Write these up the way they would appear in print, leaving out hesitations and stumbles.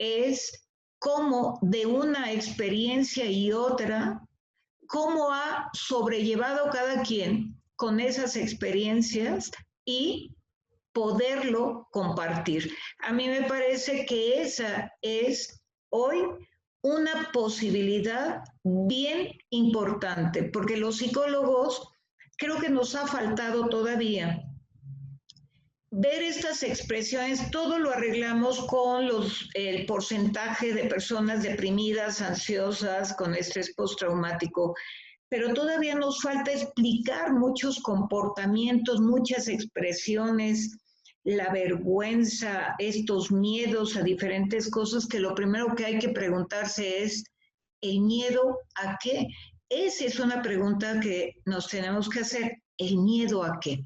es cómo de una experiencia y otra, cómo ha sobrellevado cada quien con esas experiencias y poderlo compartir. A mí me parece que esa es hoy una posibilidad bien importante, porque los psicólogos creo que nos ha faltado todavía ver estas expresiones. Todo lo arreglamos con el porcentaje de personas deprimidas, ansiosas, con estrés postraumático, pero todavía nos falta explicar muchos comportamientos, muchas expresiones, la vergüenza, estos miedos a diferentes cosas, que lo primero que hay que preguntarse es, ¿el miedo a qué? Esa es una pregunta que nos tenemos que hacer, ¿el miedo a qué?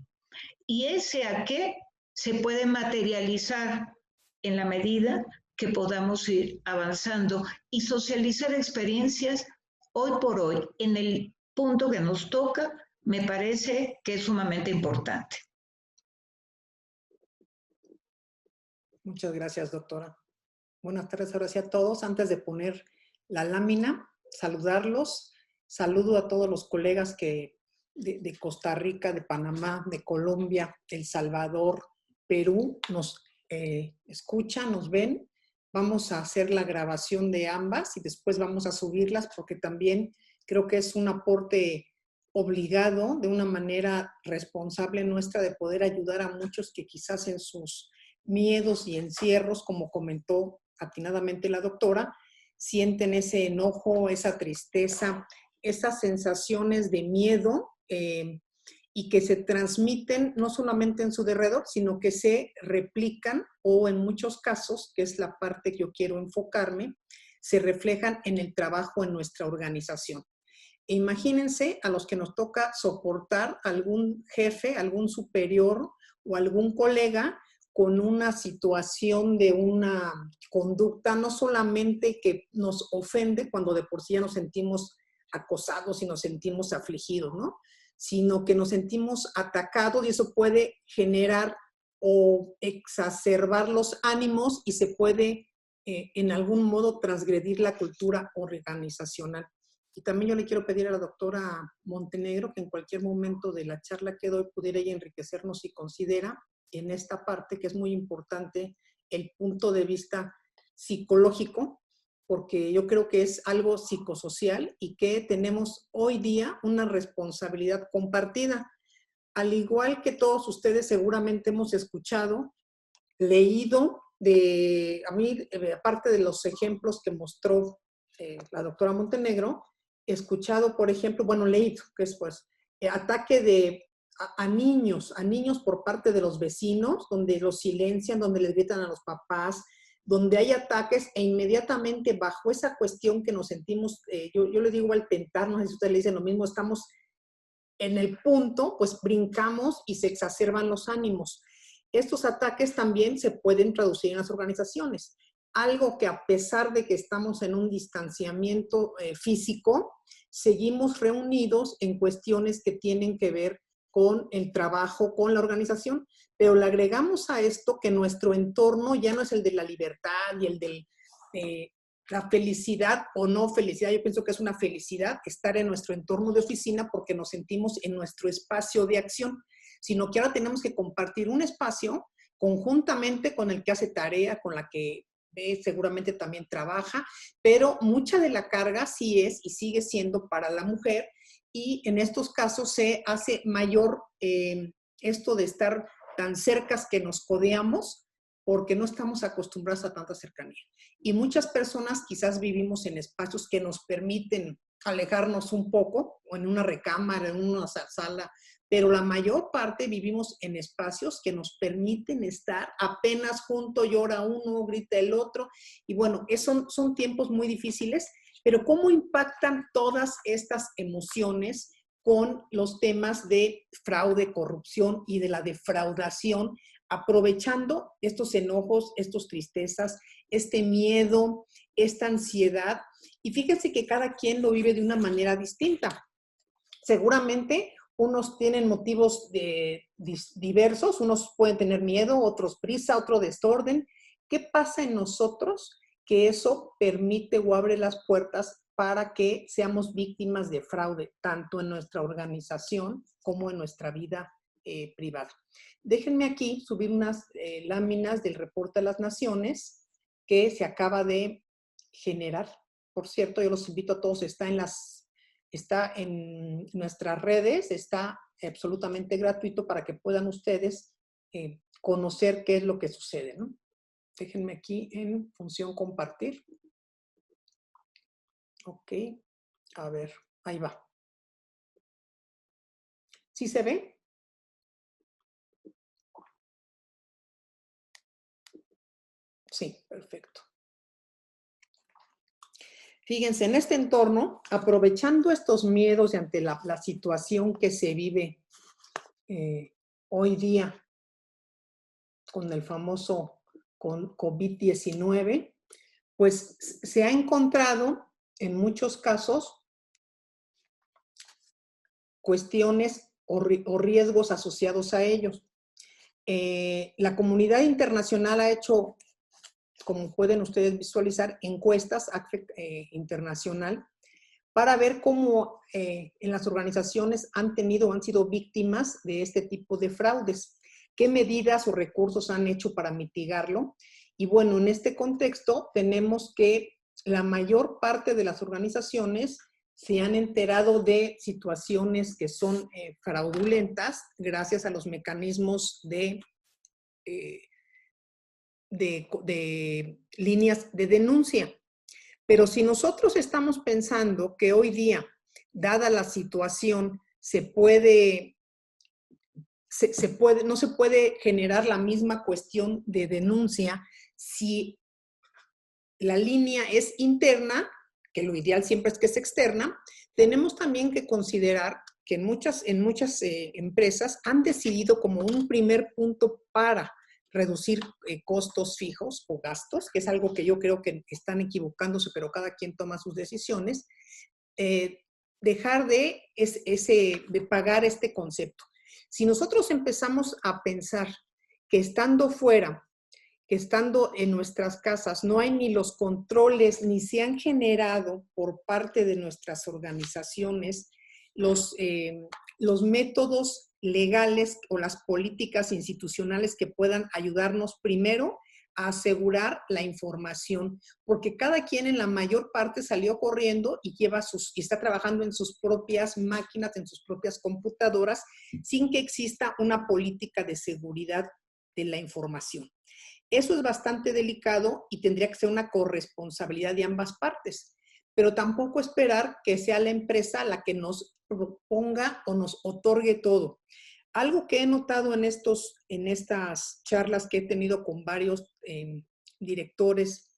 Y ese a qué se puede materializar en la medida que podamos ir avanzando y socializar experiencias hoy por hoy en el punto que nos toca, me parece que es sumamente importante. Muchas gracias, doctora. Buenas tardes ahora sí a todos. Antes de poner la lámina, saludarlos. Saludo a todos los colegas que de Costa Rica, de Panamá, de Colombia, El Salvador, Perú, nos escuchan, nos ven. Vamos a hacer la grabación de ambas y después vamos a subirlas porque también creo que es un aporte obligado, de una manera responsable nuestra, de poder ayudar a muchos que quizás en sus miedos y encierros, como comentó atinadamente la doctora, sienten ese enojo, esa tristeza, esas sensaciones de miedo y que se transmiten no solamente en su derredor, sino que se replican o en muchos casos, que es la parte que yo quiero enfocarme, se reflejan en el trabajo en nuestra organización. E imagínense a los que nos toca soportar algún jefe, algún superior o algún colega con una situación de una conducta no solamente que nos ofende cuando de por sí ya nos sentimos acosados y nos sentimos afligidos, ¿no? Sino que nos sentimos atacados y eso puede generar o exacerbar los ánimos y se puede en algún modo transgredir la cultura organizacional. Y también yo le quiero pedir a la doctora Montenegro que en cualquier momento de la charla que doy pudiera ella enriquecernos si considera en esta parte que es muy importante el punto de vista psicológico, porque yo creo que es algo psicosocial y que tenemos hoy día una responsabilidad compartida. Al igual que todos ustedes seguramente hemos escuchado, leído, a mí, aparte de los ejemplos que mostró la doctora Montenegro, he escuchado, por ejemplo, bueno, leído, que es pues, ataque a niños por parte de los vecinos, donde los silencian, donde les gritan a los papás, donde hay ataques e inmediatamente bajo esa cuestión que nos sentimos, yo le digo al tentar, no sé si ustedes le dicen lo mismo, estamos en el punto, pues brincamos y se exacerban los ánimos. Estos ataques también se pueden traducir en las organizaciones. Algo que a pesar de que estamos en un distanciamiento físico, seguimos reunidos en cuestiones que tienen que ver con el trabajo, con la organización, pero le agregamos a esto que nuestro entorno ya no es el de la libertad y el de la felicidad o no felicidad. Yo pienso que es una felicidad estar en nuestro entorno de oficina porque nos sentimos en nuestro espacio de acción, sino que ahora tenemos que compartir un espacio conjuntamente con el que hace tarea, con la que seguramente también trabaja, pero mucha de la carga sí es y sigue siendo para la mujer y en estos casos se hace mayor esto de estar tan cercas que nos codeamos porque no estamos acostumbrados a tanta cercanía. Y muchas personas quizás vivimos en espacios que nos permiten alejarnos un poco, o en una recámara, en una sala, pero la mayor parte vivimos en espacios que nos permiten estar apenas juntos, llora uno, grita el otro, y bueno, son tiempos muy difíciles, pero ¿cómo impactan todas estas emociones con los temas de fraude, corrupción y de la defraudación, aprovechando estos enojos, estas tristezas, este miedo, esta ansiedad? Y fíjense que cada quien lo vive de una manera distinta. Seguramente unos tienen motivos diversos, unos pueden tener miedo, otros prisa, otro desorden. ¿Qué pasa en nosotros que eso permite o abre las puertas para que seamos víctimas de fraude, tanto en nuestra organización como en nuestra vida privada. Déjenme aquí subir unas láminas del reporte de las naciones que se acaba de generar. Por cierto, yo los invito a todos, está en nuestras redes, está absolutamente gratuito para que puedan ustedes conocer qué es lo que sucede, ¿no? Déjenme aquí en función compartir. Ok, a ver, ahí va. ¿Sí se ve? Sí, perfecto. Fíjense, en este entorno, aprovechando estos miedos y ante la situación que se vive hoy día con el famoso COVID-19, pues se ha encontrado en muchos casos cuestiones o riesgos asociados a ellos. La comunidad internacional ha hecho, como pueden ustedes visualizar, encuestas internacional para ver cómo en las organizaciones han sido víctimas de este tipo de fraudes, qué medidas o recursos han hecho para mitigarlo. Y bueno, en este contexto tenemos que la mayor parte de las organizaciones se han enterado de situaciones que son fraudulentas gracias a los mecanismos de líneas de denuncia. Pero si nosotros estamos pensando que hoy día, dada la situación, no se puede generar la misma cuestión de denuncia si la línea es interna, que lo ideal siempre es que es externa, tenemos también que considerar que en muchas empresas han decidido como un primer punto para reducir costos fijos o gastos, que es algo que yo creo que están equivocándose, pero cada quien toma sus decisiones, dejar de pagar este concepto. Si nosotros empezamos a pensar que estando fuera, que estando en nuestras casas no hay ni los controles, ni se han generado por parte de nuestras organizaciones los métodos legales o las políticas institucionales que puedan ayudarnos primero a asegurar la información, porque cada quien en la mayor parte salió corriendo y está trabajando en sus propias máquinas, en sus propias computadoras, sin que exista una política de seguridad de la información. Eso es bastante delicado y tendría que ser una corresponsabilidad de ambas partes, pero tampoco esperar que sea la empresa la que nos proponga o nos otorgue todo. Algo que he notado en estas charlas que he tenido con varios directores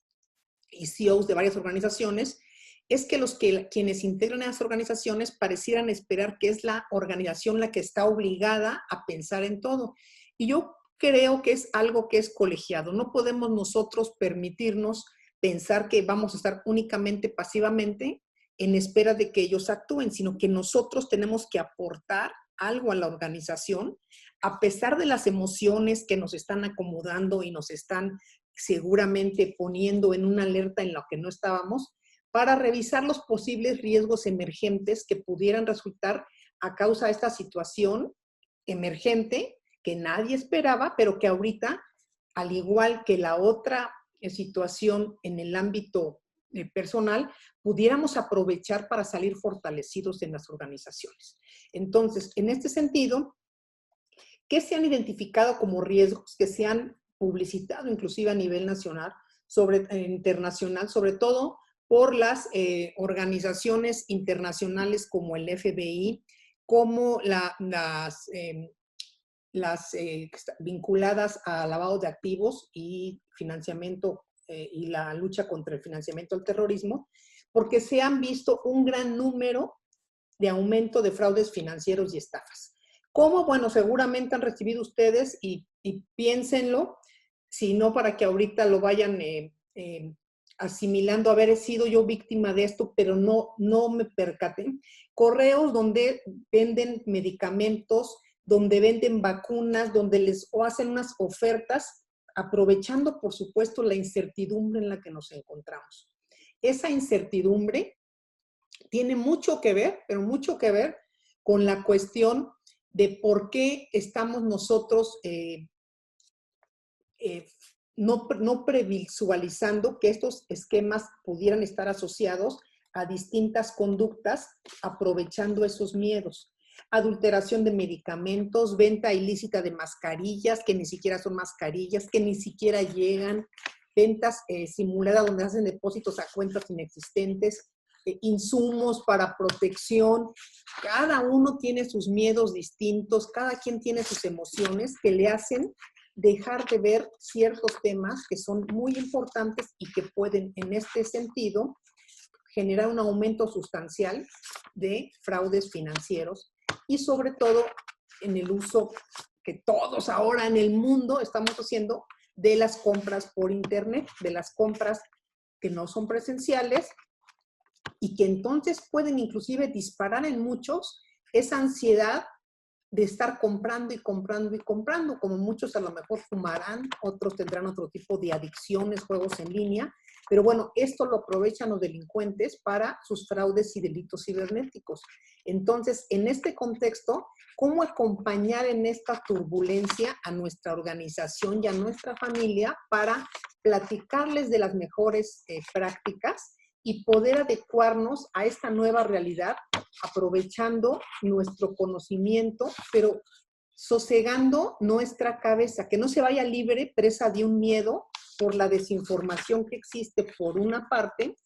y CEOs de varias organizaciones, es que quienes integran a las organizaciones parecieran esperar que es la organización la que está obligada a pensar en todo. Y yo creo que es algo que es colegiado. No podemos nosotros permitirnos pensar que vamos a estar únicamente pasivamente en espera de que ellos actúen, sino que nosotros tenemos que aportar algo a la organización, a pesar de las emociones que nos están acomodando y nos están seguramente poniendo en una alerta en la que no estábamos, para revisar los posibles riesgos emergentes que pudieran resultar a causa de esta situación emergente que nadie esperaba, pero que ahorita, al igual que la otra situación en el ámbito personal, pudiéramos aprovechar para salir fortalecidos en las organizaciones. Entonces, en este sentido, ¿qué se han identificado como riesgos que se han publicitado inclusive a nivel nacional, internacional, sobre todo por las organizaciones internacionales como el FBI, como las vinculadas a lavado de activos y financiamiento y la lucha contra el financiamiento del terrorismo, porque se han visto un gran número de aumento de fraudes financieros y estafas. ¿Cómo? Bueno, seguramente han recibido ustedes y piénsenlo, si no para que ahorita lo vayan asimilando, haber sido yo víctima de esto, pero no me percaté. Correos donde venden medicamentos, donde venden vacunas, donde les hacen unas ofertas aprovechando, por supuesto, la incertidumbre en la que nos encontramos. Esa incertidumbre tiene mucho que ver, pero mucho que ver con la cuestión de por qué estamos nosotros no previsualizando que estos esquemas pudieran estar asociados a distintas conductas, aprovechando esos miedos. Adulteración de medicamentos, venta ilícita de mascarillas, que ni siquiera son mascarillas, que ni siquiera llegan, ventas simuladas donde hacen depósitos a cuentas inexistentes, insumos para protección. Cada uno tiene sus miedos distintos, cada quien tiene sus emociones que le hacen dejar de ver ciertos temas que son muy importantes y que pueden, en este sentido, generar un aumento sustancial de fraudes financieros y sobre todo en el uso que todos ahora en el mundo estamos haciendo de las compras por internet, de las compras que no son presenciales y que entonces pueden inclusive disparar en muchos esa ansiedad de estar comprando y comprando y comprando, como muchos a lo mejor fumarán, otros tendrán otro tipo de adicciones, juegos en línea, pero bueno, esto lo aprovechan los delincuentes para sus fraudes y delitos cibernéticos. Entonces, en este contexto, ¿cómo acompañar en esta turbulencia a nuestra organización y a nuestra familia para platicarles de las mejores prácticas y poder adecuarnos a esta nueva realidad, aprovechando nuestro conocimiento, pero sosegando nuestra cabeza, que no se vaya libre, presa de un miedo por la desinformación que existe por una parte,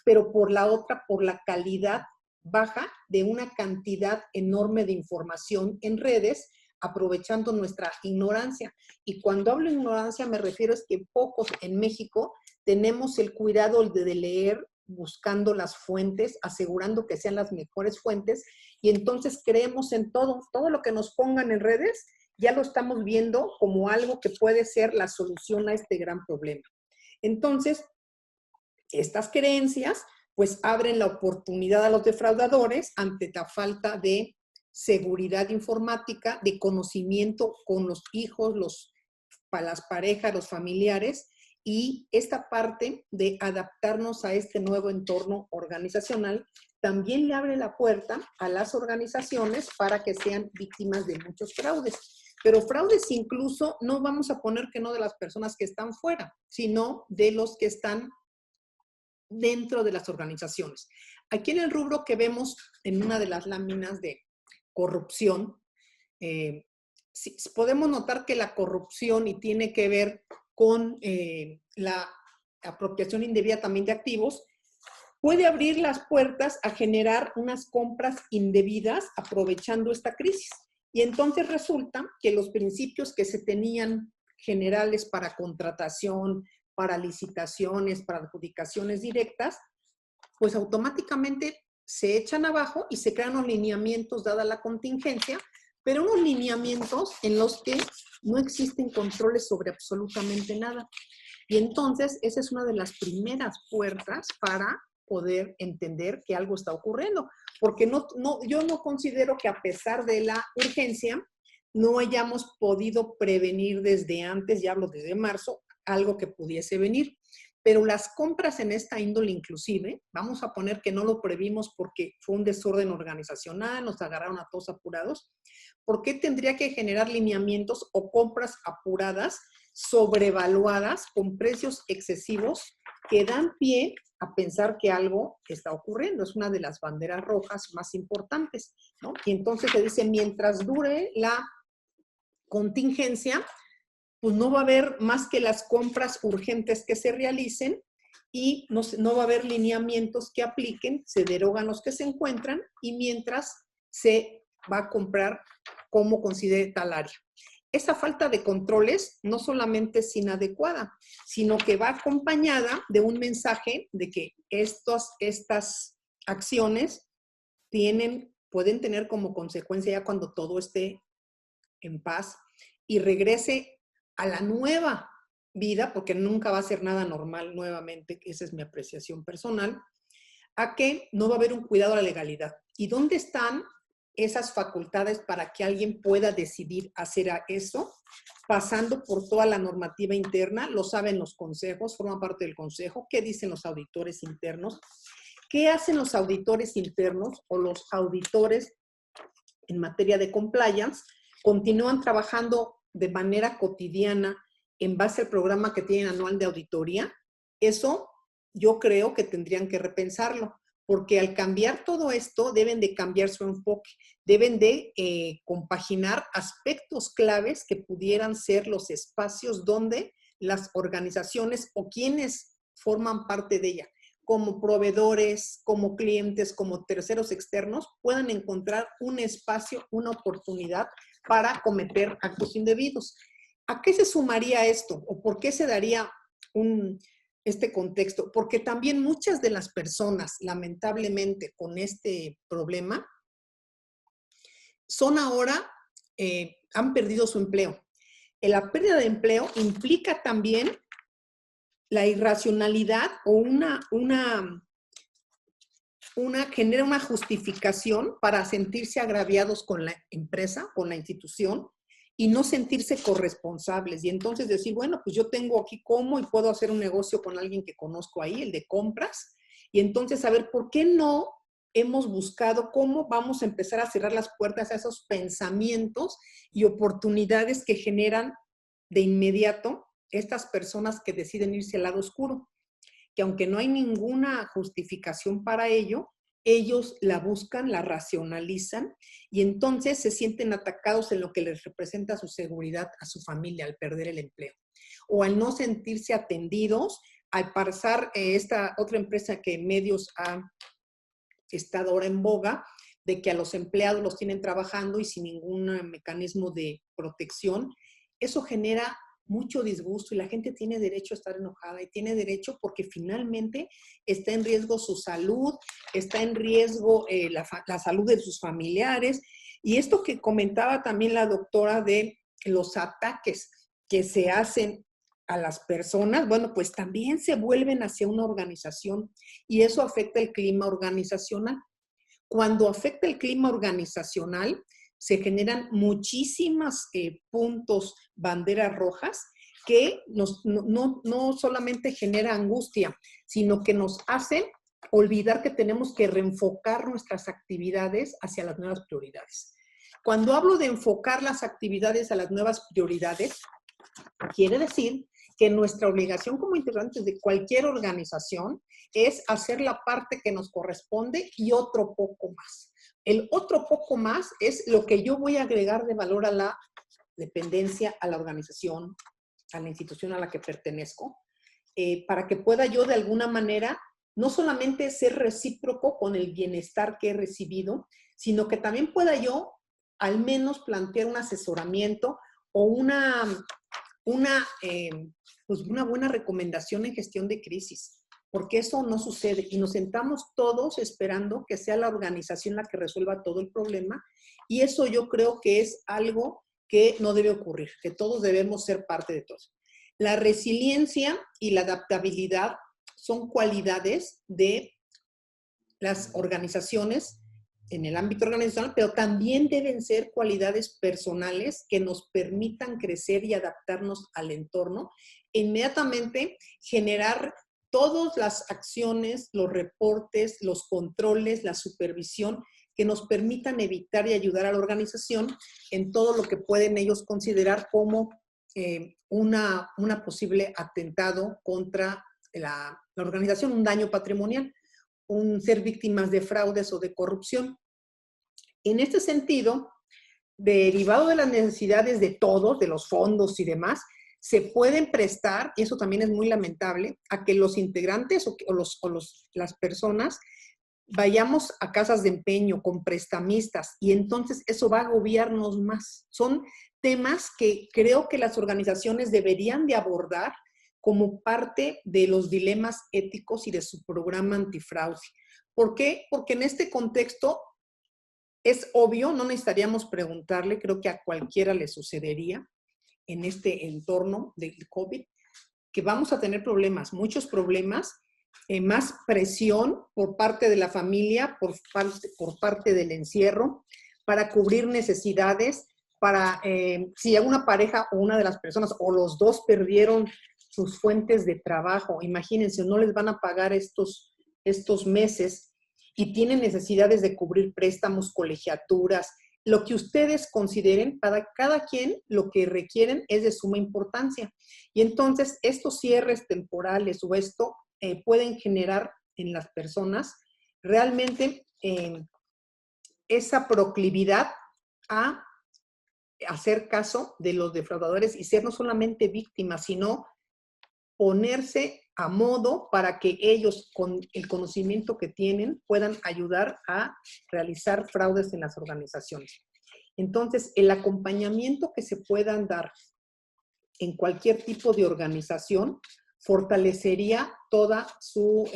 pero por la otra, por la calidad baja de una cantidad enorme de información en redes, aprovechando nuestra ignorancia. Y cuando hablo de ignorancia me refiero es que pocos en México tenemos el cuidado de leer, buscando las fuentes, asegurando que sean las mejores fuentes, y entonces creemos en todo lo que nos pongan en redes, ya lo estamos viendo como algo que puede ser la solución a este gran problema. Entonces, estas creencias pues abren la oportunidad a los defraudadores ante la falta de seguridad informática, de conocimiento con los hijos, las parejas, los familiares, y esta parte de adaptarnos a este nuevo entorno organizacional también le abre la puerta a las organizaciones para que sean víctimas de muchos fraudes. Pero fraudes incluso no vamos a poner que no de las personas que están fuera, sino de los que están dentro de las organizaciones. Aquí en el rubro que vemos en una de las láminas de corrupción, podemos notar que la corrupción y tiene que ver con la apropiación indebida también de activos, puede abrir las puertas a generar unas compras indebidas aprovechando esta crisis. Y entonces resulta que los principios que se tenían generales para contratación, para licitaciones, para adjudicaciones directas, pues automáticamente se echan abajo y se crean unos lineamientos dada la contingencia, pero unos lineamientos en los que no existen controles sobre absolutamente nada. Y entonces esa es una de las primeras puertas para poder entender que algo está ocurriendo. Porque yo no considero que a pesar de la urgencia, no hayamos podido prevenir desde antes, ya hablo desde marzo, algo que pudiese venir. Pero las compras en esta índole inclusive, vamos a poner que no lo previmos porque fue un desorden organizacional, nos agarraron a todos apurados. ¿Por qué tendría que generar lineamientos o compras apuradas, sobrevaluadas, con precios excesivos que dan pie a pensar que algo está ocurriendo? Es una de las banderas rojas más importantes, ¿no? Y entonces se dice, mientras dure la contingencia, pues no va a haber más que las compras urgentes que se realicen y no va a haber lineamientos que apliquen, se derogan los que se encuentran y mientras se va a comprar como considere tal área. Esa falta de controles no solamente es inadecuada, sino que va acompañada de un mensaje de que estas acciones pueden tener como consecuencia ya cuando todo esté en paz y regrese a la nueva vida, porque nunca va a ser nada normal nuevamente, esa es mi apreciación personal, a que no va a haber un cuidado a la legalidad. ¿Y dónde están esas facultades para que alguien pueda decidir hacer eso, pasando por toda la normativa interna, lo saben los consejos, forman parte del consejo, qué dicen los auditores internos, qué hacen los auditores internos o los auditores en materia de compliance, continúan trabajando de manera cotidiana en base al programa que tienen anual de auditoría. Eso yo creo que tendrían que repensarlo, porque al cambiar todo esto deben de cambiar su enfoque, deben de compaginar aspectos claves que pudieran ser los espacios donde las organizaciones o quienes forman parte de ella, como proveedores, como clientes, como terceros externos, puedan encontrar un espacio, una oportunidad para cometer actos indebidos. ¿A qué se sumaría esto? ¿O por qué se daría este contexto? Porque también muchas de las personas, lamentablemente, con este problema, son ahora, han perdido su empleo. La pérdida de empleo implica también la irracionalidad o genera una justificación para sentirse agraviados con la empresa, con la institución, y no sentirse corresponsables. Y entonces decir, bueno, pues yo tengo aquí cómo y puedo hacer un negocio con alguien que conozco ahí, el de compras, y entonces saber por qué no hemos buscado cómo vamos a empezar a cerrar las puertas a esos pensamientos y oportunidades que generan de inmediato estas personas que deciden irse al lado oscuro, que aunque no hay ninguna justificación para ello, ellos la buscan, la racionalizan y entonces se sienten atacados en lo que les representa su seguridad, a su familia, al perder el empleo. O al no sentirse atendidos, al pasar esta otra empresa que en medios ha estado ahora en boga, de que a los empleados los tienen trabajando y sin ningún mecanismo de protección. Eso genera mucho disgusto y la gente tiene derecho a estar enojada y tiene derecho porque finalmente está en riesgo su salud, está en riesgo la salud de sus familiares. Y esto que comentaba también la doctora de los ataques que se hacen a las personas, bueno, pues también se vuelven hacia una organización y eso afecta el clima organizacional. Cuando afecta el clima organizacional, se generan muchísimos puntos, banderas rojas, que no solamente genera angustia, sino que nos hacen olvidar que tenemos que reenfocar nuestras actividades hacia las nuevas prioridades. Cuando hablo de enfocar las actividades a las nuevas prioridades, quiere decir que nuestra obligación como integrantes de cualquier organización es hacer la parte que nos corresponde y otro poco más. El otro poco más es lo que yo voy a agregar de valor a la dependencia, a la organización, a la institución a la que pertenezco, para que pueda yo de alguna manera no solamente ser recíproco con el bienestar que he recibido, sino que también pueda yo al menos plantear un asesoramiento o una buena recomendación en gestión de crisis, porque eso no sucede y nos sentamos todos esperando que sea la organización la que resuelva todo el problema y eso yo creo que es algo que no debe ocurrir, que todos debemos ser parte de todo. La resiliencia y la adaptabilidad son cualidades de las organizaciones en el ámbito organizacional, pero también deben ser cualidades personales que nos permitan crecer y adaptarnos al entorno, e inmediatamente generar todas las acciones, los reportes, los controles, la supervisión que nos permitan evitar y ayudar a la organización en todo lo que pueden ellos considerar como una posible atentado contra la organización, un daño patrimonial, un ser víctimas de fraudes o de corrupción. En este sentido, derivado de las necesidades de todos, de los fondos y demás, se pueden prestar, y eso también es muy lamentable, a que los integrantes las personas vayamos a casas de empeño con prestamistas y entonces eso va a agobiarnos más. Son temas que creo que las organizaciones deberían de abordar como parte de los dilemas éticos y de su programa antifraude. ¿Por qué? Porque en este contexto es obvio, no necesitaríamos preguntarle, creo que a cualquiera le sucedería en este entorno del COVID, que vamos a tener problemas, muchos problemas, más presión por parte de la familia, por parte del encierro, para cubrir necesidades, para si una pareja o una de las personas o los dos perdieron sus fuentes de trabajo, imagínense, no les van a pagar estos meses y tienen necesidades de cubrir préstamos, colegiaturas, lo que ustedes consideren, para cada quien lo que requieren es de suma importancia. Y entonces estos cierres temporales o esto pueden generar en las personas realmente esa proclividad a hacer caso de los defraudadores y ser no solamente víctimas, sino ponerse a modo para que ellos, con el conocimiento que tienen, puedan ayudar a realizar fraudes en las organizaciones. Entonces, el acompañamiento que se puedan dar en cualquier tipo de organización fortalecería toda su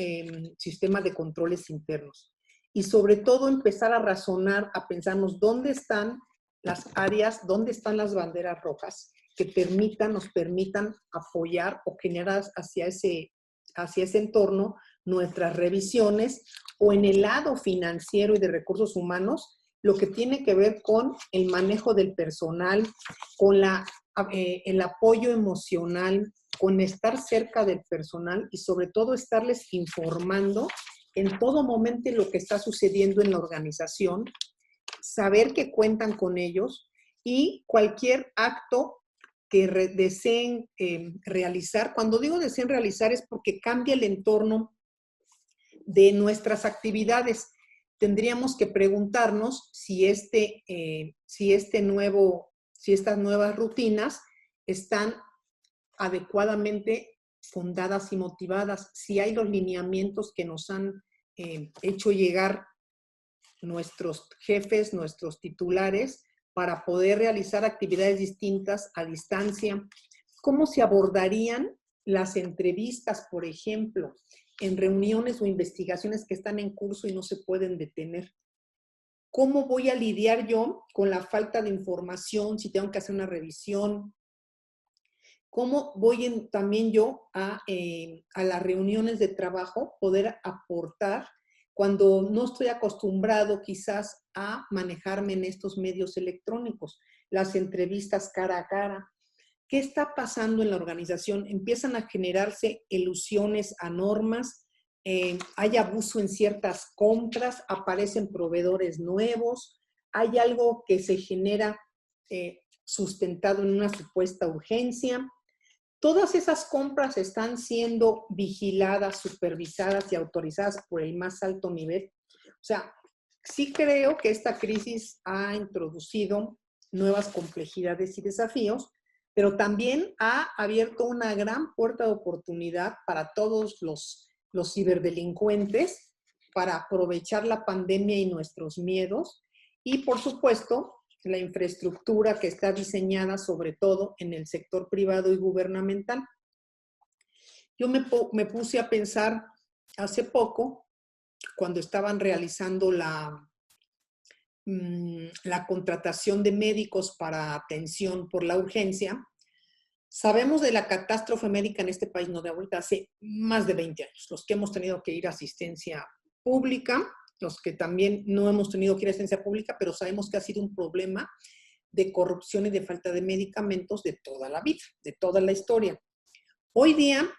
sistema de controles internos. Y sobre todo empezar a razonar, a pensarnos dónde están las áreas, dónde están las banderas rojas que nos permitan apoyar o generar hacia ese entorno nuestras revisiones, o en el lado financiero y de recursos humanos, lo que tiene que ver con el manejo del personal, con el apoyo emocional, con estar cerca del personal y sobre todo estarles informando en todo momento lo que está sucediendo en la organización, saber que cuentan con ellos y cualquier acto que deseen realizar. Cuando digo deseen realizar es porque cambia el entorno de nuestras actividades. Tendríamos que preguntarnos si estas nuevas rutinas están adecuadamente fundadas y motivadas, si hay los lineamientos que nos han hecho llegar nuestros jefes, nuestros titulares, para poder realizar actividades distintas a distancia. ¿Cómo se abordarían las entrevistas, por ejemplo, en reuniones o investigaciones que están en curso y no se pueden detener? ¿Cómo voy a lidiar yo con la falta de información si tengo que hacer una revisión? ¿Cómo voy también yo a las reuniones de trabajo poder aportar cuando no estoy acostumbrado quizás a manejarme en estos medios electrónicos? Las entrevistas cara a cara. ¿Qué está pasando en la organización? Empiezan a generarse elusiones a normas, hay abuso en ciertas compras, aparecen proveedores nuevos, hay algo que se genera sustentado en una supuesta urgencia. Todas esas compras están siendo vigiladas, supervisadas y autorizadas por el más alto nivel. O sea, sí creo que esta crisis ha introducido nuevas complejidades y desafíos, pero también ha abierto una gran puerta de oportunidad para todos los ciberdelincuentes para aprovechar la pandemia y nuestros miedos y, por supuesto, la infraestructura que está diseñada sobre todo en el sector privado y gubernamental. Yo me puse a pensar hace poco, cuando estaban realizando la contratación de médicos para atención por la urgencia. Sabemos de la catástrofe médica en este país, no de ahorita, hace más de 20 años. Los que hemos tenido que ir a asistencia pública, los que también no hemos tenido que ir a asistencia pública, pero sabemos que ha sido un problema de corrupción y de falta de medicamentos de toda la vida, de toda la historia. Hoy día,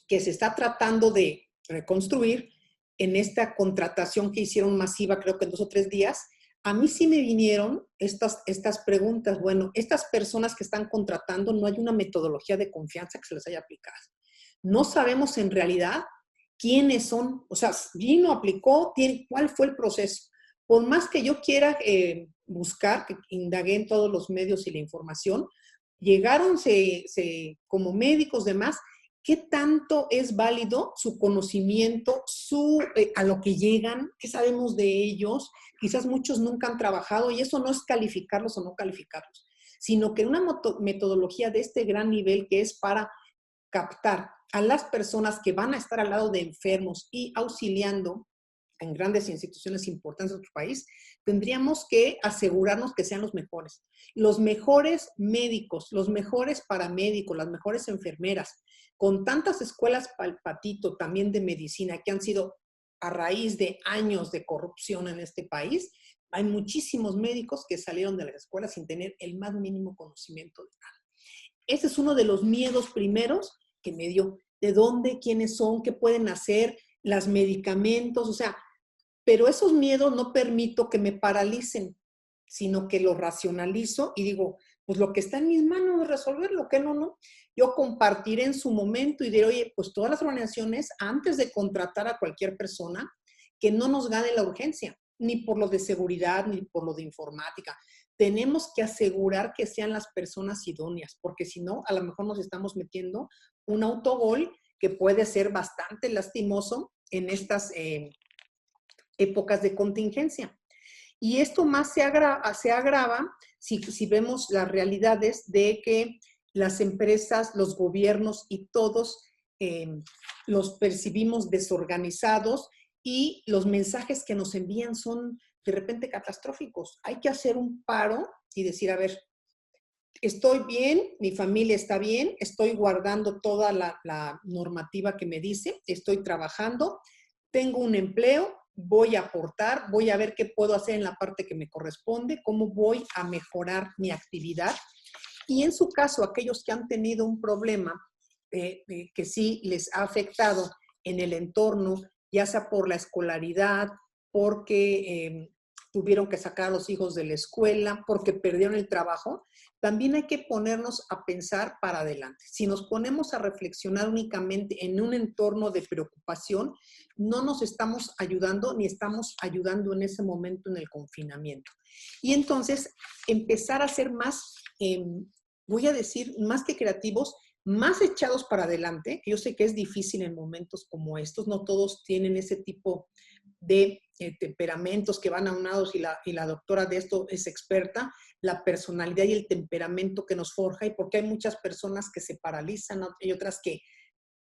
que se está tratando de reconstruir, en esta contratación que hicieron masiva, creo que en 2 o 3 días, a mí sí me vinieron estas preguntas. Bueno, estas personas que están contratando, no hay una metodología de confianza que se les haya aplicado. No sabemos en realidad quiénes son, o sea, vino, aplicó, cuál fue el proceso. Por más que yo quiera buscar, que indagué en todos los medios y la información, llegaron como médicos, demás, ¿qué tanto es válido su conocimiento, a lo que llegan? ¿Qué sabemos de ellos? Quizás muchos nunca han trabajado y eso no es calificarlos o no calificarlos, sino que una metodología de este gran nivel que es para captar a las personas que van a estar al lado de enfermos y auxiliando en grandes instituciones importantes de nuestro país, tendríamos que asegurarnos que sean los mejores médicos, los mejores paramédicos, las mejores enfermeras, con tantas escuelas palpatito también de medicina que han sido a raíz de años de corrupción en este país, Hay muchísimos médicos que salieron de la escuela sin tener el más mínimo conocimiento de nada. Ese es uno de los miedos primeros que me dio. ¿De dónde? ¿Quiénes son? ¿Qué pueden hacer? Los medicamentos, o sea, pero esos miedos no permito que me paralicen, sino que los racionalizo y digo, pues lo que está en mis manos es resolverlo, ¿qué no? Yo compartiré en su momento y diré, oye, pues todas las organizaciones, antes de contratar a cualquier persona, que no nos gane la urgencia, ni por lo de seguridad, ni por lo de informática. Tenemos que asegurar que sean las personas idóneas, porque si no, a lo mejor nos estamos metiendo un autogol que puede ser bastante lastimoso en estas épocas de contingencia. Y esto más se agrava si vemos las realidades de que las empresas, los gobiernos y todos los percibimos desorganizados y los mensajes que nos envían son de repente catastróficos. Hay que hacer un paro y decir, a ver, estoy bien, mi familia está bien, estoy guardando toda la normativa que me dice, estoy trabajando, tengo un empleo, voy a aportar, voy a ver qué puedo hacer en la parte que me corresponde, cómo voy a mejorar mi actividad. Y en su caso, aquellos que han tenido un problema que sí les ha afectado en el entorno, ya sea por la escolaridad, porque tuvieron que sacar a los hijos de la escuela, porque perdieron el trabajo, también hay que ponernos a pensar para adelante. Si nos ponemos a reflexionar únicamente en un entorno de preocupación, no nos estamos ayudando ni estamos ayudando en ese momento en el confinamiento. Y entonces empezar a ser más, voy a decir, más que creativos, más echados para adelante. Yo sé que es difícil en momentos como estos, no todos tienen ese tipo de temperamentos que van aunados y la doctora de esto es experta, la personalidad y el temperamento que nos forja, y porque hay muchas personas que se paralizan, hay otras que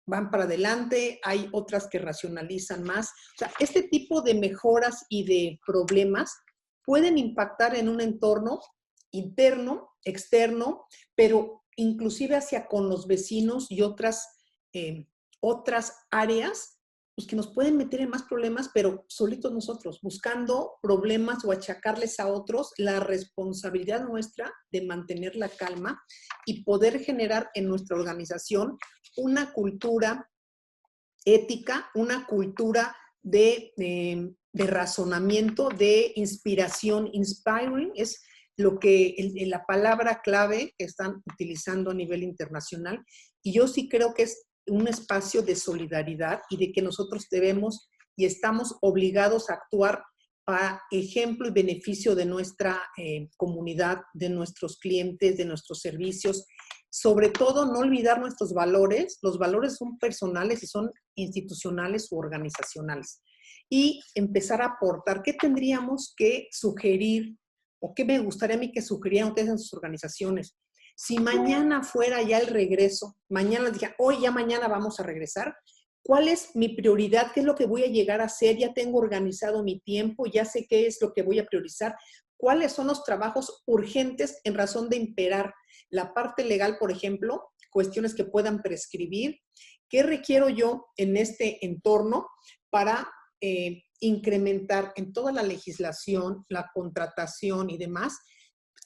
van para adelante, hay otras que racionalizan más. O sea, este tipo de mejoras y de problemas pueden impactar en un entorno interno, externo, pero inclusive hacia con los vecinos y otras áreas, pues que nos pueden meter en más problemas, pero solitos nosotros, buscando problemas o achacarles a otros la responsabilidad nuestra de mantener la calma y poder generar en nuestra organización una cultura ética, una cultura de razonamiento, de inspiración. Inspiring es lo que la palabra clave que están utilizando a nivel internacional. Y yo sí creo que es un espacio de solidaridad y de que nosotros debemos y estamos obligados a actuar para ejemplo y beneficio de nuestra comunidad, de nuestros clientes, de nuestros servicios. Sobre todo, no olvidar nuestros valores. Los valores son personales y son institucionales u organizacionales. Y empezar a aportar. ¿Qué tendríamos que sugerir o qué me gustaría a mí que sugirieran ustedes en sus organizaciones? Si mañana fuera ya el regreso, mañana les dije, hoy ya mañana vamos a regresar, ¿cuál es mi prioridad? ¿Qué es lo que voy a llegar a hacer? Ya tengo organizado mi tiempo, ya sé qué es lo que voy a priorizar. ¿Cuáles son los trabajos urgentes en razón de imperar? La parte legal, por ejemplo, cuestiones que puedan prescribir. ¿Qué requiero yo en este entorno para incrementar en toda la legislación, la contratación y demás,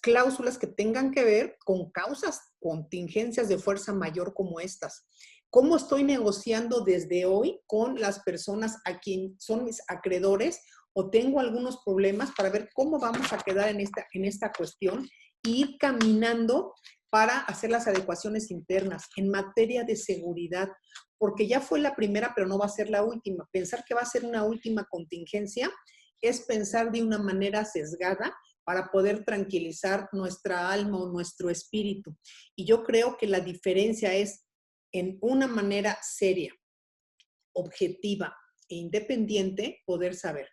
cláusulas que tengan que ver con causas, contingencias de fuerza mayor como estas? ¿Cómo estoy negociando desde hoy con las personas a quien son mis acreedores o tengo algunos problemas para ver cómo vamos a quedar en esta cuestión e ir caminando para hacer las adecuaciones internas en materia de seguridad? Porque ya fue la primera, pero no va a ser la última. Pensar que va a ser una última contingencia es pensar de una manera sesgada para poder tranquilizar nuestra alma o nuestro espíritu. Y yo creo que la diferencia es en una manera seria, objetiva e independiente poder saber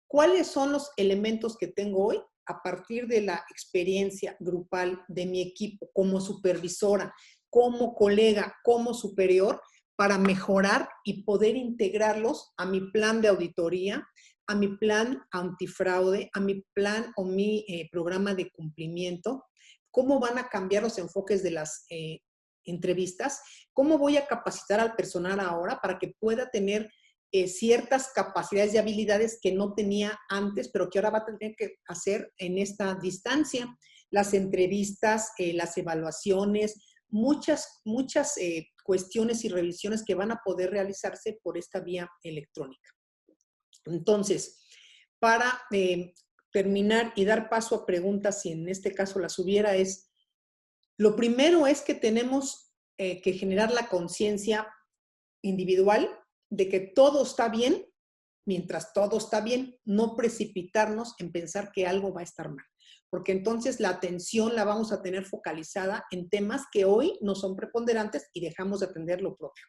cuáles son los elementos que tengo hoy a partir de la experiencia grupal de mi equipo como supervisora, como colega, como superior, para mejorar y poder integrarlos a mi plan de auditoría, a mi plan antifraude, a mi plan o mi programa de cumplimiento. ¿Cómo van a cambiar los enfoques de las entrevistas? ¿Cómo voy a capacitar al personal ahora para que pueda tener ciertas capacidades y habilidades que no tenía antes, pero que ahora va a tener que hacer en esta distancia. Las entrevistas, las evaluaciones, muchas cuestiones y revisiones que van a poder realizarse por esta vía electrónica. Entonces, para terminar y dar paso a preguntas, si en este caso las hubiera, lo primero es que tenemos que generar la conciencia individual de que todo está bien mientras todo está bien, no precipitarnos en pensar que algo va a estar mal, porque entonces la atención la vamos a tener focalizada en temas que hoy no son preponderantes y dejamos de atender lo propio.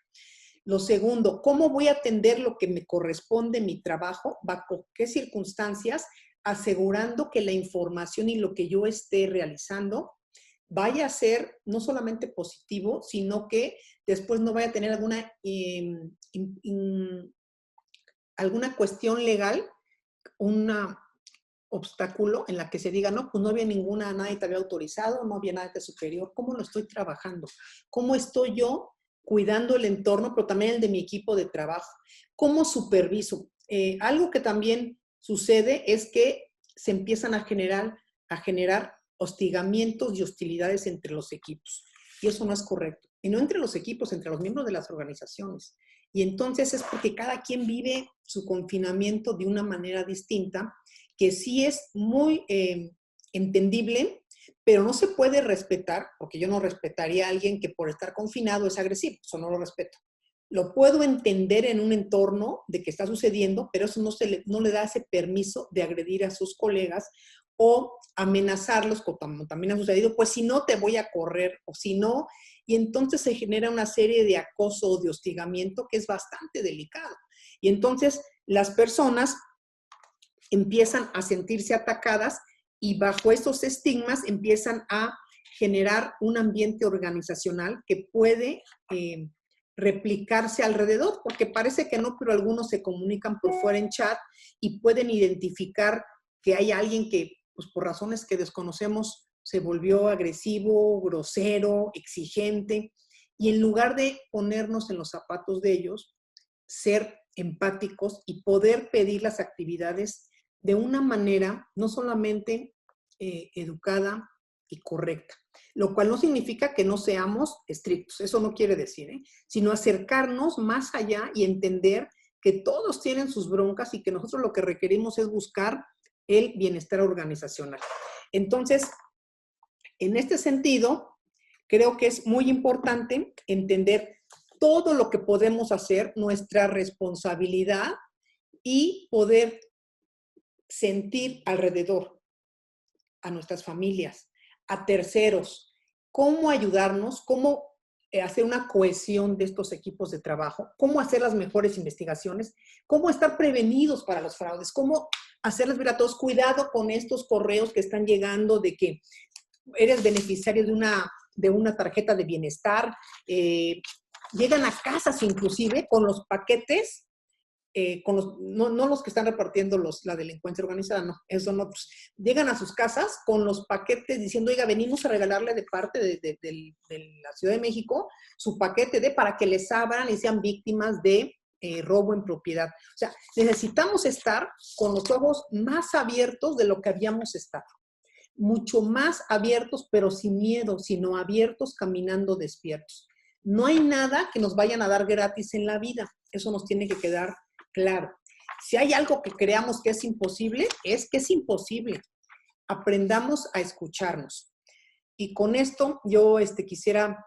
Lo segundo, ¿cómo voy a atender lo que me corresponde, mi trabajo, bajo qué circunstancias, asegurando que la información y lo que yo esté realizando vaya a ser no solamente positivo, sino que después no vaya a tener alguna cuestión legal, un obstáculo en la que se diga, no, pues no había nadie te había autorizado, no había nada de superior. ¿Cómo lo estoy trabajando? ¿Cómo estoy yo cuidando el entorno, pero también el de mi equipo de trabajo? ¿Cómo superviso? Algo que también sucede es que se empiezan a generar hostigamientos y hostilidades entre los equipos. Y eso no es correcto. Y no entre los equipos, entre los miembros de las organizaciones. Y entonces es porque cada quien vive su confinamiento de una manera distinta, que sí es muy entendible, pero no se puede respetar, porque yo no respetaría a alguien que por estar confinado es agresivo. Eso no lo respeto. Lo puedo entender en un entorno de que está sucediendo, pero eso no le da ese permiso de agredir a sus colegas o amenazarlos, como también ha sucedido, pues si no te voy a correr, o si no, y entonces se genera una serie de acoso o de hostigamiento que es bastante delicado. Y entonces las personas empiezan a sentirse atacadas y bajo esos estigmas empiezan a generar un ambiente organizacional que puede replicarse alrededor, porque parece que no, pero algunos se comunican por fuera en chat y pueden identificar que hay alguien que, pues por razones que desconocemos, se volvió agresivo, grosero, exigente, y en lugar de ponernos en los zapatos de ellos, ser empáticos y poder pedir las actividades de una manera no solamente educada y correcta, lo cual no significa que no seamos estrictos, eso no quiere decir, sino acercarnos más allá y entender que todos tienen sus broncas y que nosotros lo que requerimos es buscar el bienestar organizacional. Entonces, en este sentido, creo que es muy importante entender todo lo que podemos hacer, nuestra responsabilidad y poder sentir alrededor a nuestras familias, a terceros, cómo ayudarnos, cómo hacer una cohesión de estos equipos de trabajo, cómo hacer las mejores investigaciones, cómo estar prevenidos para los fraudes, cómo hacerles ver a todos, cuidado con estos correos que están llegando de que eres beneficiario de una tarjeta de bienestar, llegan a casas inclusive con los paquetes, no los que están repartiendo la delincuencia organizada, no, eso no, pues, llegan a sus casas con los paquetes diciendo, oiga, venimos a regalarle de parte de la Ciudad de México su paquete para que les abran y sean víctimas de robo en propiedad. O sea, necesitamos estar con los ojos más abiertos de lo que habíamos estado. Mucho más abiertos, pero sin miedo, sino abiertos, caminando despiertos. No hay nada que nos vayan a dar gratis en la vida. Eso nos tiene que quedar claro. Si hay algo que creamos que es imposible, es que es imposible. Aprendamos a escucharnos. Y con esto yo quisiera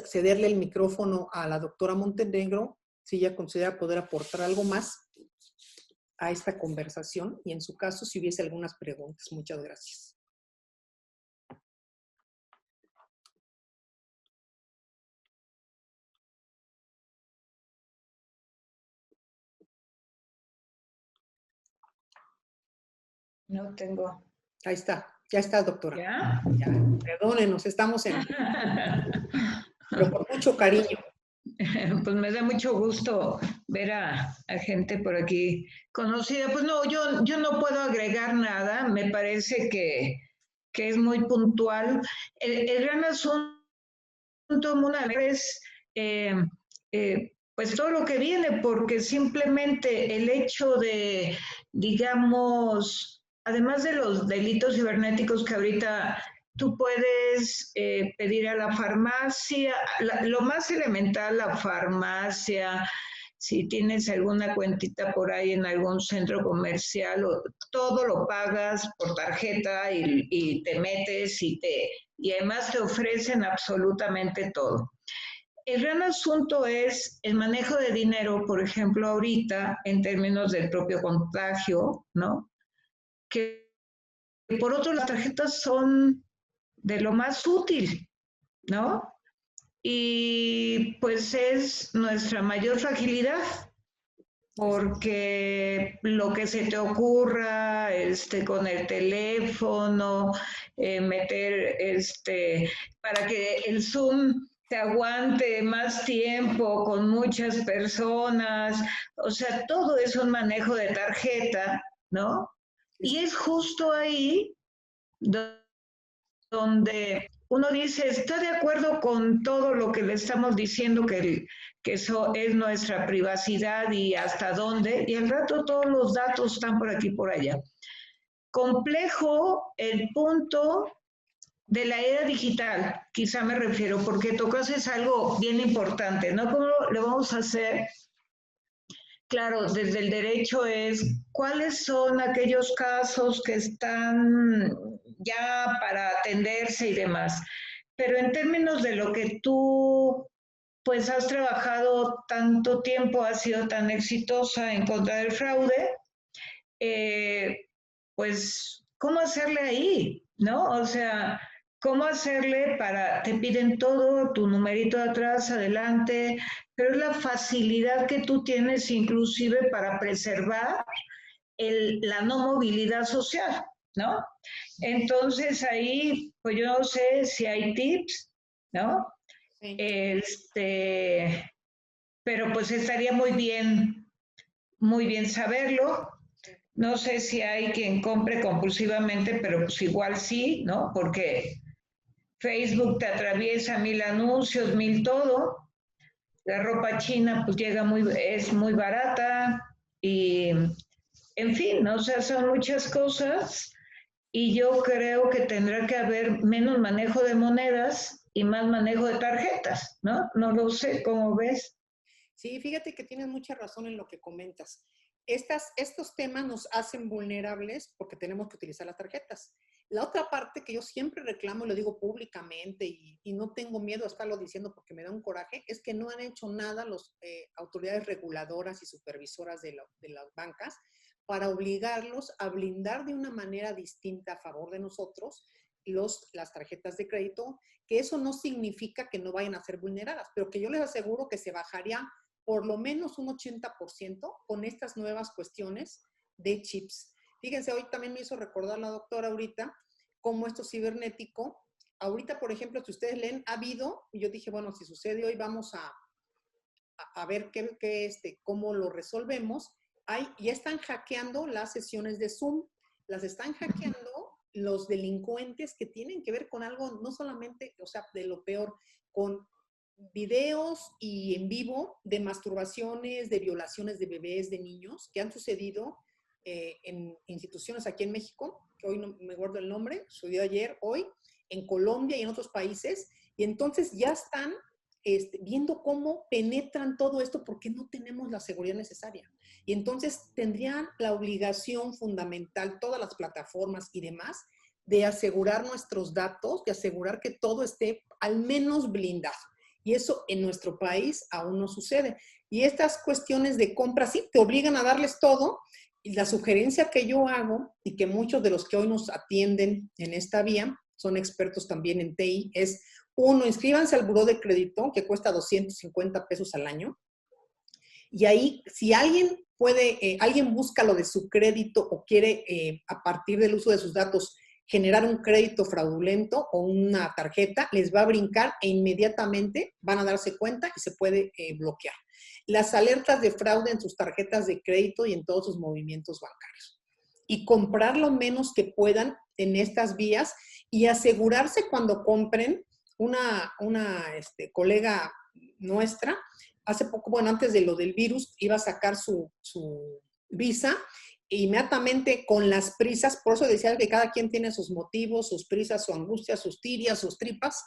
cederle el micrófono a la doctora Montenegro, si ella considera poder aportar algo más a esta conversación y en su caso si hubiese algunas preguntas. Muchas gracias. No tengo. Ahí está, ya está, doctora. ¿Ya? Ya, perdónenos, estamos pero con mucho cariño. Pues me da mucho gusto ver a gente por aquí conocida. Pues no, yo no puedo agregar nada, me parece que es muy puntual. El gran asunto, Mona, es pues todo lo que viene, porque simplemente el hecho de, digamos, además de los delitos cibernéticos que ahorita tú puedes pedir a la farmacia, lo más elemental, la farmacia, si tienes alguna cuentita por ahí en algún centro comercial, todo lo pagas por tarjeta y te metes y además te ofrecen absolutamente todo. El gran asunto es el manejo de dinero, por ejemplo, ahorita, en términos del propio contagio, ¿no? Que por otro, las tarjetas son de lo más útil, ¿no? Y pues es nuestra mayor fragilidad, porque lo que se te ocurra con el teléfono, meter para que el Zoom te aguante más tiempo con muchas personas, o sea, todo es un manejo de tarjeta, ¿no? Y es justo ahí donde uno dice, está de acuerdo con todo lo que le estamos diciendo, que eso es nuestra privacidad y hasta dónde, y al rato todos los datos están por aquí y por allá. Complejo el punto de la era digital, quizá me refiero, porque tocas es algo bien importante, ¿no? ¿Cómo le vamos a hacer? Claro, desde el derecho es cuáles son aquellos casos que están ya para atenderse y demás. Pero en términos de lo que tú pues has trabajado tanto tiempo, has sido tan exitosa en contra del fraude, pues, ¿cómo hacerle ahí? ¿No? O sea, ¿cómo hacerle para, te piden todo, tu numerito de atrás, adelante, pero es la facilidad que tú tienes inclusive para preservar la no movilidad social, ¿no? Entonces ahí, pues yo no sé si hay tips, ¿no? Sí. Pero pues estaría muy bien saberlo. No sé si hay quien compre compulsivamente, pero pues igual sí, ¿no? Porque Facebook te atraviesa 1000 anuncios, 1000 todo. La ropa china pues es muy barata y en fin, ¿no? O sea, son muchas cosas y yo creo que tendrá que haber menos manejo de monedas y más manejo de tarjetas, ¿no? No lo sé, ¿cómo ves? Sí, fíjate que tienes mucha razón en lo que comentas. Estos temas nos hacen vulnerables porque tenemos que utilizar las tarjetas. La otra parte que yo siempre reclamo y lo digo públicamente y no tengo miedo a estarlo diciendo porque me da un coraje, es que no han hecho nada las autoridades reguladoras y supervisoras de las bancas para obligarlos a blindar de una manera distinta a favor de nosotros las tarjetas de crédito, que eso no significa que no vayan a ser vulneradas, pero que yo les aseguro que se bajaría por lo menos un 80% con estas nuevas cuestiones de chips. Fíjense, hoy también me hizo recordar la doctora ahorita cómo esto cibernético, ahorita, por ejemplo, si ustedes leen, ha habido, y yo dije, bueno, si sucede hoy vamos a ver cómo lo resolvemos. Ya están hackeando las sesiones de Zoom, las están hackeando los delincuentes que tienen que ver con algo, no solamente, o sea, de lo peor, con videos y en vivo de masturbaciones, de violaciones de bebés, de niños, que han sucedido en instituciones aquí en México, que hoy no me guardo el nombre, sucedió ayer, hoy, en Colombia y en otros países, y entonces ya están viendo cómo penetran todo esto porque no tenemos la seguridad necesaria. Y entonces tendrían la obligación fundamental, todas las plataformas y demás, de asegurar nuestros datos, de asegurar que todo esté al menos blindado. Y eso en nuestro país aún no sucede. Y estas cuestiones de compra, sí, te obligan a darles todo. Y la sugerencia que yo hago, y que muchos de los que hoy nos atienden en esta vía, son expertos también en TI, es, uno, inscríbanse al buró de crédito, que cuesta 250 pesos al año. Y ahí, si alguien alguien busca lo de su crédito o quiere, a partir del uso de sus datos, generar un crédito fraudulento o una tarjeta, les va a brincar e inmediatamente van a darse cuenta y se puede bloquear. Las alertas de fraude en sus tarjetas de crédito y en todos sus movimientos bancarios. Y comprar lo menos que puedan en estas vías y asegurarse cuando compren, una colega nuestra hace poco, bueno, antes de lo del virus, iba a sacar su visa, e inmediatamente con las prisas, por eso decía que cada quien tiene sus motivos, sus prisas, su angustia, sus tirias, sus tripas,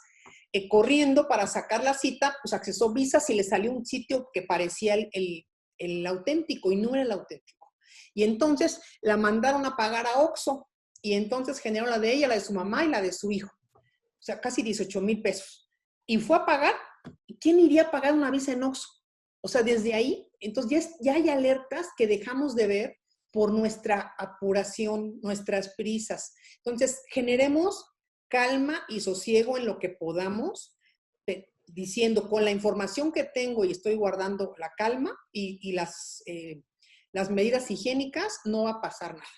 corriendo para sacar la cita, pues accesó visas y le salió un sitio que parecía el auténtico y no era el auténtico. Y entonces la mandaron a pagar a Oxxo y entonces generó la de ella, la de su mamá y la de su hijo. O sea, casi 18,000 pesos. Y fue a pagar. ¿Y quién iría a pagar una visa en Oxxo? O sea, desde ahí, entonces ya hay alertas que dejamos de ver por nuestra apuración, nuestras prisas. Entonces, generemos calma y sosiego en lo que podamos, diciendo con la información que tengo y estoy guardando la calma y las medidas higiénicas, no va a pasar nada.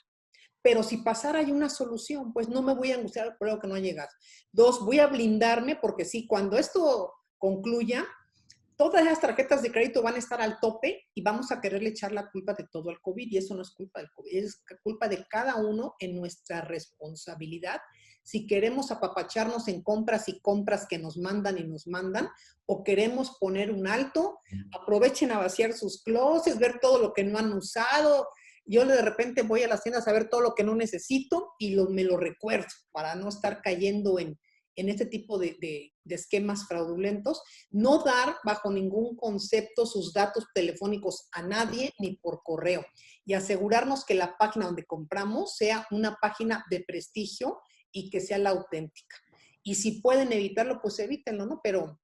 Pero si pasara hay una solución, pues no me voy a angustiar por algo que no ha llegado. 2, voy a blindarme porque sí, cuando esto concluya, todas las tarjetas de crédito van a estar al tope y vamos a quererle echar la culpa de todo al COVID, y eso no es culpa del COVID, es culpa de cada uno en nuestra responsabilidad. Si queremos apapacharnos en compras y compras que nos mandan y nos mandan, o queremos poner un alto, aprovechen a vaciar sus closets, ver todo lo que no han usado. Yo de repente voy a las tiendas a ver todo lo que no necesito y me lo recuerdo para no estar cayendo en este tipo de esquemas fraudulentos. No dar bajo ningún concepto sus datos telefónicos a nadie ni por correo, y asegurarnos que la página donde compramos sea una página de prestigio y que sea la auténtica. Y si pueden evitarlo, pues evítenlo, ¿no? Pero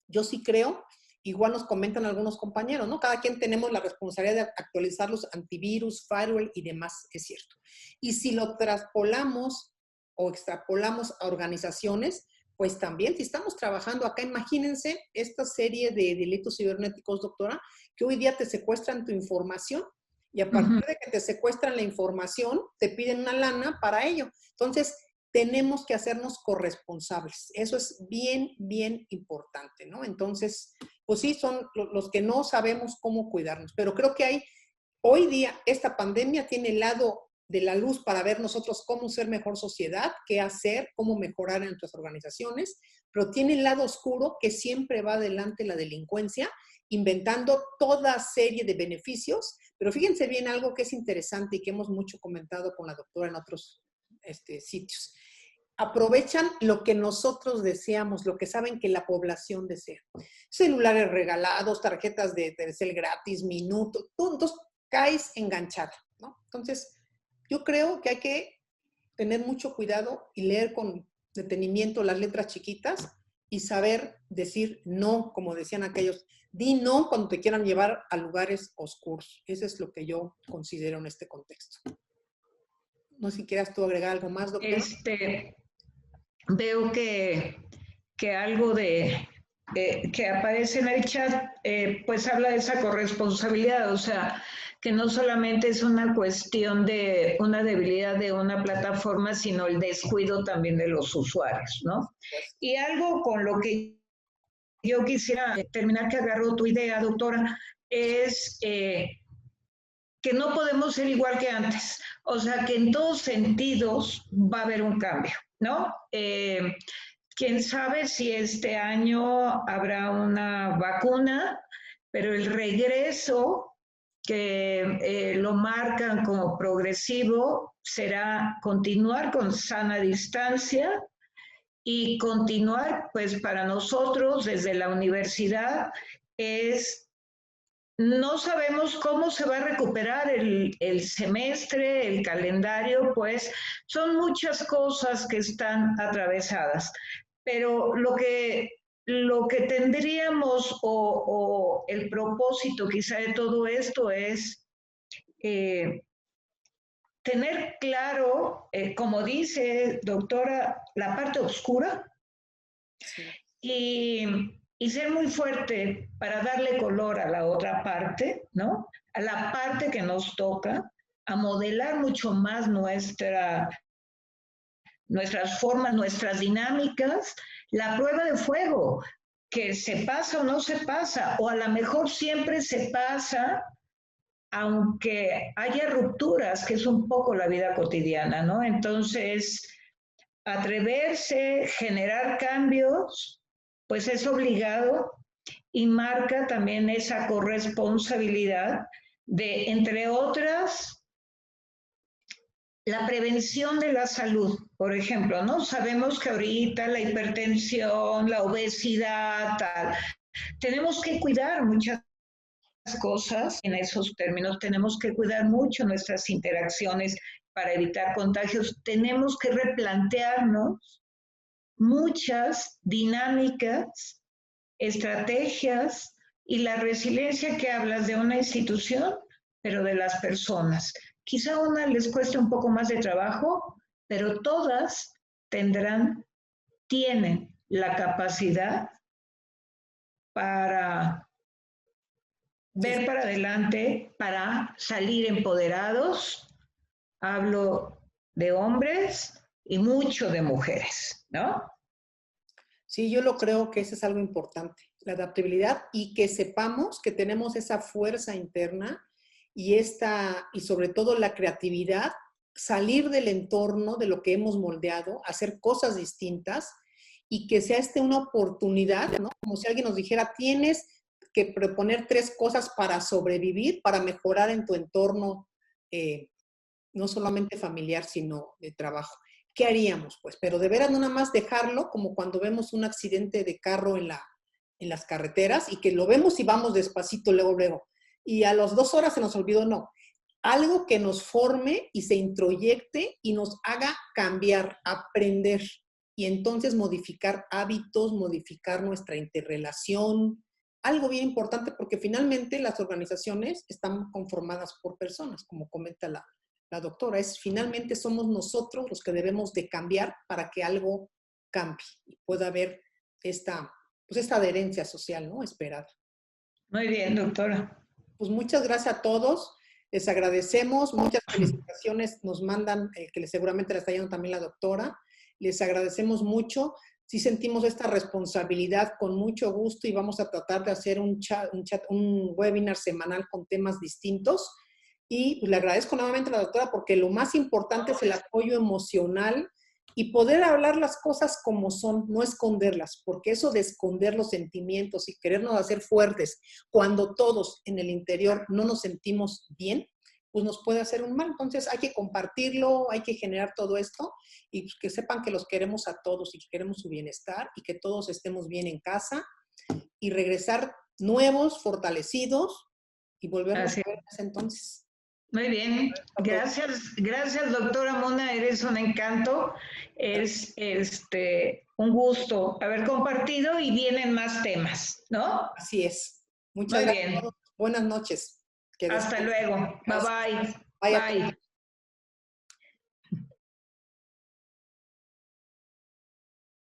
yo sí creo, igual nos comentan algunos compañeros, ¿no? Cada quien tenemos la responsabilidad de actualizar los antivirus, firewall y demás, es cierto. Y si lo traspolamos o extrapolamos a organizaciones, pues también, si estamos trabajando acá, imagínense esta serie de delitos cibernéticos, doctora, que hoy día te secuestran tu información y a partir de que te secuestran la información, te piden una lana para ello. Entonces, tenemos que hacernos corresponsables. Eso es bien, bien importante, ¿no? Entonces, pues sí, son los que no sabemos cómo cuidarnos, pero creo que hoy día, esta pandemia tiene el lado de la luz para ver nosotros cómo ser mejor sociedad, qué hacer, cómo mejorar en nuestras organizaciones, pero tiene el lado oscuro que siempre va adelante la delincuencia, inventando toda serie de beneficios. Pero fíjense bien algo que es interesante y que hemos mucho comentado con la doctora en otros sitios. Aprovechan lo que nosotros deseamos, lo que saben que la población desea. Celulares regalados, tarjetas de Telcel gratis, minutos, entonces caes enganchada, ¿no? Entonces, yo creo que hay que tener mucho cuidado y leer con detenimiento las letras chiquitas y saber decir no, como decían aquellos. Di no cuando te quieran llevar a lugares oscuros. Eso es lo que yo considero en este contexto. No sé si quieras tú agregar algo más, doctora. Veo que algo que aparece en el chat, pues habla de esa corresponsabilidad, o sea, que no solamente es una cuestión de una debilidad de una plataforma, sino el descuido también de los usuarios, ¿no? Y algo con lo que yo quisiera terminar, que agarró tu idea, doctora, es que no podemos ser igual que antes. O sea, que en todos sentidos va a haber un cambio, ¿no? Quién sabe si este año habrá una vacuna, pero el regreso que lo marcan como progresivo será continuar con sana distancia y continuar, pues para nosotros desde la universidad no sabemos cómo se va a recuperar el semestre, el calendario, pues son muchas cosas que están atravesadas. Pero lo que tendríamos o el propósito quizá de todo esto es tener claro, como dice doctora, la parte oscura y ser muy fuerte para darle color a la otra parte, ¿no? A la parte que nos toca, a modelar mucho más nuestras formas, nuestras dinámicas, la prueba de fuego, que se pasa o no se pasa, o a lo mejor siempre se pasa, aunque haya rupturas, que es un poco la vida cotidiana, ¿no? Entonces, atreverse, generar cambios, pues es obligado y marca también esa corresponsabilidad de, entre otras, la prevención de la salud, por ejemplo, ¿no? Sabemos que ahorita la hipertensión, la obesidad, tal, tenemos que cuidar muchas cosas en esos términos, tenemos que cuidar mucho nuestras interacciones para evitar contagios, tenemos que replantearnos muchas dinámicas, estrategias y la resiliencia que hablas de una institución, pero de las personas. Quizá a una les cueste un poco más de trabajo, pero todas tienen la capacidad para ver para adelante, para salir empoderados. Hablo de hombres y mucho de mujeres, ¿no? Sí, yo lo creo que eso es algo importante, la adaptabilidad y que sepamos que tenemos esa fuerza interna y sobre todo la creatividad, salir del entorno de lo que hemos moldeado, hacer cosas distintas y que sea una oportunidad, ¿no? Como si alguien nos dijera, tienes que proponer 3 cosas para sobrevivir, para mejorar en tu entorno, no solamente familiar, sino de trabajo. ¿Qué haríamos? Pues, pero de veras no nada más dejarlo como cuando vemos un accidente de carro en las carreteras y que lo vemos y vamos despacito luego. Y a las 2 horas se nos olvidó, no. Algo que nos forme y se introyecte y nos haga cambiar, aprender y entonces modificar hábitos, modificar nuestra interrelación. Algo bien importante porque finalmente las organizaciones están conformadas por personas, como comenta la doctora, finalmente somos nosotros los que debemos de cambiar para que algo cambie y pueda haber esta adherencia social, ¿no? Esperada. Muy bien, doctora. Pues muchas gracias a todos, les agradecemos, muchas felicitaciones nos mandan, que seguramente la está yendo también la doctora, les agradecemos mucho, sí sentimos esta responsabilidad con mucho gusto y vamos a tratar de hacer un webinar semanal con temas distintos. Y pues, le agradezco nuevamente a la doctora porque lo más importante es el apoyo emocional y poder hablar las cosas como son, no esconderlas, porque eso de esconder los sentimientos y querernos hacer fuertes cuando todos en el interior no nos sentimos bien, pues nos puede hacer un mal. Entonces hay que compartirlo, hay que generar todo esto y pues, que sepan que los queremos a todos y que queremos su bienestar y que todos estemos bien en casa y regresar nuevos, fortalecidos y volvernos a ver entonces. Muy bien, gracias doctora Mona, eres un encanto, es un gusto haber compartido y vienen más temas, ¿no? Así es. Muchas gracias. Buenas noches. Hasta luego. Bye bye. Bye.